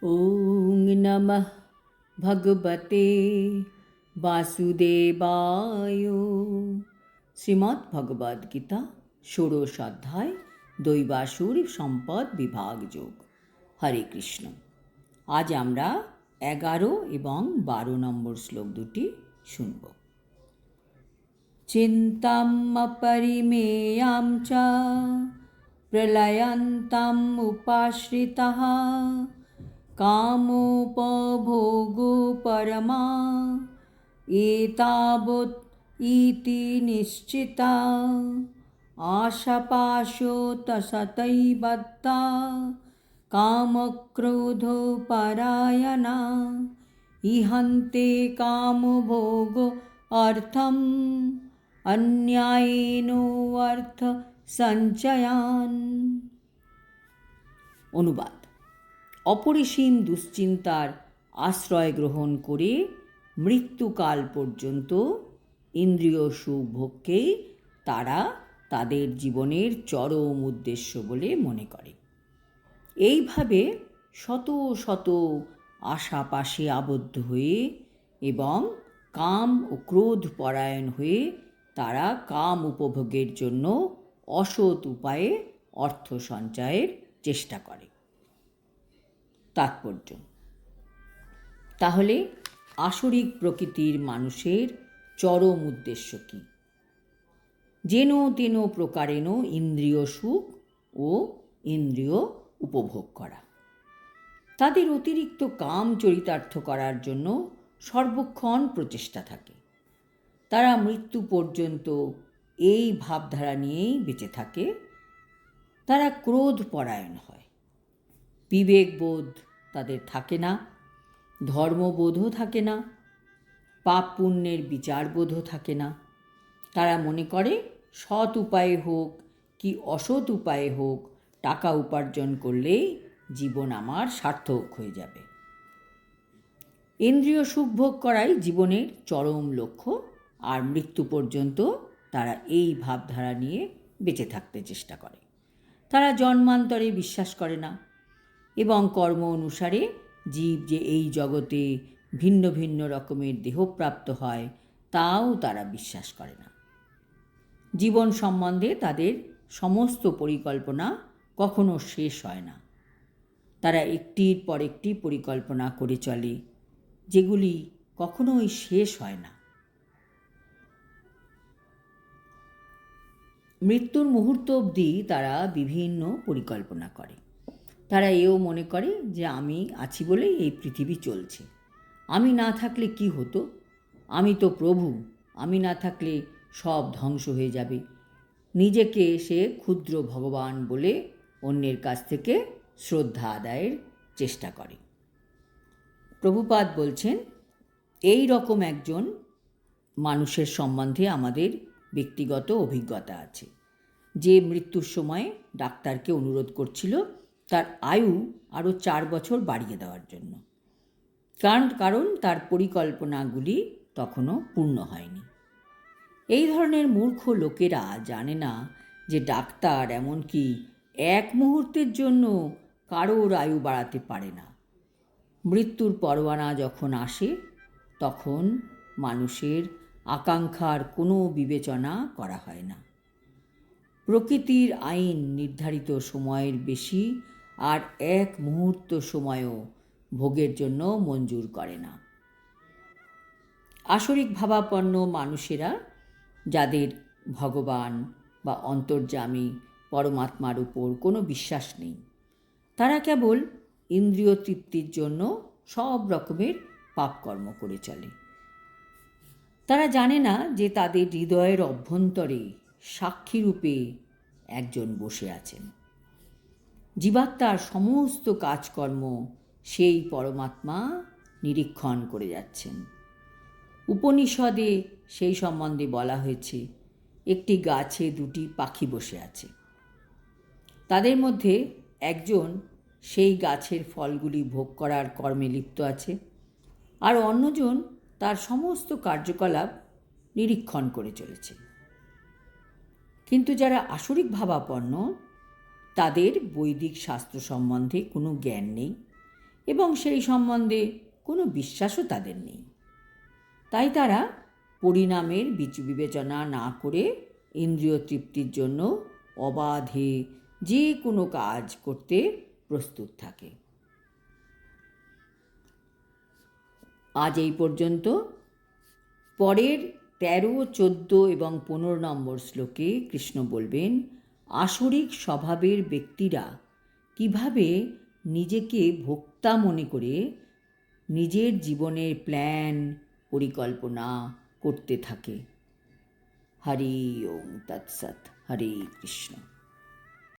ওং নমঃ ভগবতে বাসুদেবায়। শ্রীমদ্ ভগবদ্ গীতা ষোড়শ অধ্যায় দৈবাসুর সম্পদ বিভাগ যোগ। হরে কৃষ্ণ। আজ আমরা 11 এবং 12 নম্বর শ্লোক দুটি শুনব। চিন্তাম অপরিমেয়াম চ প্রলয়ন্তাম উপাশ্রিতাঃ কামোপভোগো পরমা এতাবৎ ইতি নিশ্চিতা আশাপাশো তসতৈবত্তা কামক্রোধো পরায়ণা ইহন্তে কামভোগো অর্থম অন্যায়েনো অর্থ সঞ্চয়ান। অনুবাদ: অপরিসীম দুশ্চিন্তার আশ্রয় গ্রহণ করে মৃত্যুকাল পর্যন্ত ইন্দ্রিয় সুখ ভোগকেই তারা তাদের জীবনের চরম উদ্দেশ্য বলে মনে করে। এইভাবে শত শত আশাপাশে আবদ্ধ হয়ে এবং কাম ও ক্রোধ পরায়ণ হয়ে তারা কাম উপভোগের জন্য অসৎ উপায়ে অর্থ সঞ্চয়ের চেষ্টা করে। তাৎপর্য: তাহলে আসরিক প্রকৃতির মানুষের চরম উদ্দেশ্য কী? যেন তেন প্রকারেণ ইন্দ্রিয় সুখ ও ইন্দ্রিয় উপভোগ করা। তাদের অতিরিক্ত কাম চরিতার্থ করার জন্য সর্বক্ষণ প্রচেষ্টা থাকে। তারা মৃত্যু পর্যন্ত এই ভাবধারা নিয়েই বেঁচে থাকে। তারা ক্রোধ পরায়ণ হয়। বিবেকবোধ তাদের থাকে না, ধর্মবোধও থাকে না, পাপ পুণ্যের বিচারবোধও থাকে না। তারা মনে করে সৎ উপায়ে হোক কি অসৎ উপায়ে হোক টাকা উপার্জন করলেই জীবন আমার সার্থক হয়ে যাবে। ইন্দ্রিয় সুখ ভোগ করাই জীবনের চরম লক্ষ্য, আর মৃত্যু পর্যন্ত তারা এই ভাবধারা নিয়ে বেঁচে থাকতে চেষ্টা করে। তারা জন্মান্তরে বিশ্বাস করে না এবং কর্ম অনুসারে জীব যে এই জগতে ভিন্ন ভিন্ন রকমের দেহপ্রাপ্ত হয় তাও তারা বিশ্বাস করে না। জীবন সম্বন্ধে তাদের সমস্ত পরিকল্পনা কখনো শেষ হয় না। তারা একটির পর একটি পরিকল্পনা করে চলে, যেগুলি কখনোই শেষ হয় না। মৃত্যুর মুহূর্ত অবধি তারা বিভিন্ন পরিকল্পনা করে। তারা এও মনে করে যে আমি আছি বলেই এই পৃথিবী চলছে। আমি না থাকলে কি হতো? আমি তো প্রভু, আমি না থাকলে সব ধ্বংস হয়ে যাবে। নিজেকে সে ক্ষুদ্র ভগবান বলে অন্যের কাছ থেকে শ্রদ্ধা আদায়ের চেষ্টা করে। প্রভুপাদ বলছেন, এই রকম একজন মানুষের সম্বন্ধে আমাদের ব্যক্তিগত অভিজ্ঞতা আছে, যে মৃত্যুর সময় ডাক্তারকে অনুরোধ করছিল তার আয়ু আরও 4 বছর বাড়িয়ে দেওয়ার জন্য, কারণ তার পরিকল্পনাগুলি তখনও পূর্ণ হয়নি। এই ধরনের মূর্খ লোকেরা জানে না যে ডাক্তার এমনকি এক মুহূর্তের জন্য কারোর আয়ু বাড়াতে পারে না। মৃত্যুর পরোয়ানা যখন আসে তখন মানুষের আকাঙ্ক্ষার কোনো বিবেচনা করা হয় না। প্রকৃতির আইন নির্ধারিত সময়ের বেশি আর এক মুহূর্ত সময়ও ভোগের জন্য মঞ্জুর করে না। আসরিক ভাবাপন্ন মানুষেরা, যাদের ভগবান বা অন্তর্যামী পরমাত্মার উপর কোনো বিশ্বাস নেই, তারা কেবল ইন্দ্রিয় তৃপ্তির জন্য সব রকমের পাপকর্ম করে চলে। তারা জানে না যে তাদের হৃদয়ের অভ্যন্তরে সাক্ষীরূপে একজন বসে আছেন। জীবাত্মার সমস্ত কাজকর্ম সেই পরমাত্মা নিরীক্ষণ করে যাচ্ছেন। উপনিষদে সেই সম্বন্ধে বলা হয়েছে, একটি গাছে 2টি পাখি বসে আছে। তাদের মধ্যে একজন সেই গাছের ফলগুলি ভোগ করার কর্মে লিপ্ত আছে, আর অন্যজন তার সমস্ত কার্যকলাপ নিরীক্ষণ করে চলেছে। কিন্তু যারা আসরিক ভাবাপন্ন, তাদের বৈদিক শাস্ত্র সম্বন্ধে কোনো জ্ঞান নেই এবং সেই সম্বন্ধে কোনো বিশ্বাসও তাদের নেই। তাই তারা পরিণামের বিবেচনা না করে ইন্দ্রিয় তৃপ্তির জন্য অবাধে যে কোনো কাজ করতে প্রস্তুত থাকে। আজ এই পর্যন্ত। পরের 13, 14 এবং 15 নম্বর শ্লোকে কৃষ্ণ বলবেন আসরিক স্বভাবের ব্যক্তিরা কিভাবে নিজেকে ভোক্তা মনে করে নিজের জীবনের প্ল্যান পরিকল্পনা করতে থাকে। হরি ওম তৎসৎ। হরে কৃষ্ণ।